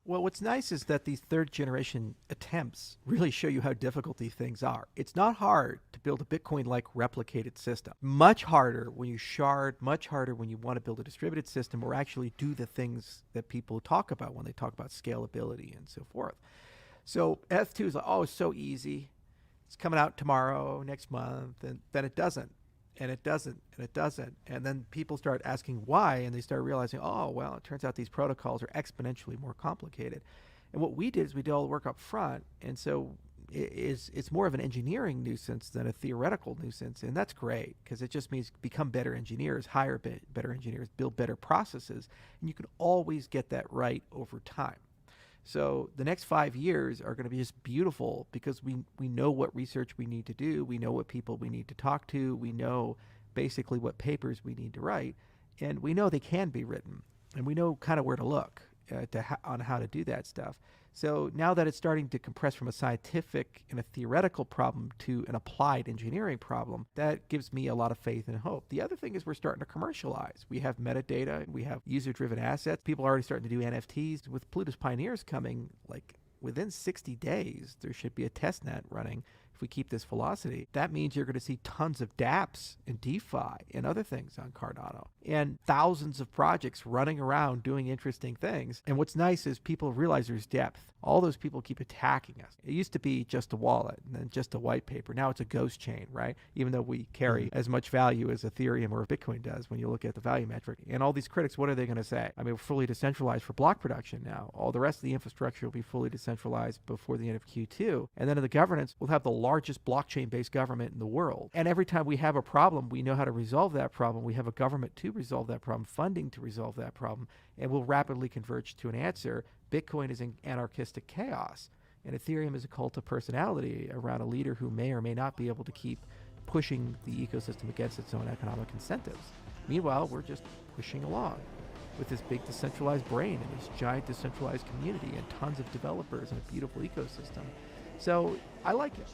Well, what's nice is that these third generation attempts really show you how difficult these things are. It's not hard to build a Bitcoin like replicated system. Much harder when you shard, much harder when you want to build a distributed system or actually do the things that people talk about when they talk about scalability and so forth. So F2 is like, oh, it's so easy. It's coming out tomorrow, next month, and then it doesn't. And it doesn't, and it doesn't. And then people start asking why, and they start realizing, oh, well, it turns out these protocols are exponentially more complicated. And what we did is we did all the work up front, and so it's more of an engineering nuisance than a theoretical nuisance, and that's great because it just means become better engineers, hire better engineers, build better processes, and you can always get that right over time. So the next 5 years are going to be just beautiful because we know what research we need to do. We know what people we need to talk to. We know basically what papers we need to write. And we know they can be written. And we know kind of where to look on how to do that stuff. So now that it's starting to compress from a scientific and a theoretical problem to an applied engineering problem, that gives me a lot of faith and hope. The other thing is we're starting to commercialize. We have metadata, we have user-driven assets. People are already starting to do NFTs. With Plutus Pioneers coming, like within 60 days, there should be a test net running. If we keep this velocity, that means you're going to see tons of dApps and DeFi and other things on Cardano and thousands of projects running around doing interesting things. And what's nice is people realize there's depth. All those people keep attacking us. It used to be just a wallet and then just a white paper. Now it's a ghost chain, right? Even though we carry as much value as Ethereum or Bitcoin does when you look at the value metric. And all these critics, what are they going to say? I mean, we're fully decentralized for block production now. All the rest of the infrastructure will be fully decentralized before the end of Q2. And then in the governance, we'll have the largest blockchain-based government in the world. And every time we have a problem, we know how to resolve that problem. We have a government to resolve that problem, funding to resolve that problem, and we'll rapidly converge to an answer. Bitcoin is in anarchistic chaos, and Ethereum is a cult of personality around a leader who may or may not be able to keep pushing the ecosystem against its own economic incentives. Meanwhile, we're just pushing along with this big decentralized brain and this giant decentralized community and tons of developers and a beautiful ecosystem. So I like it.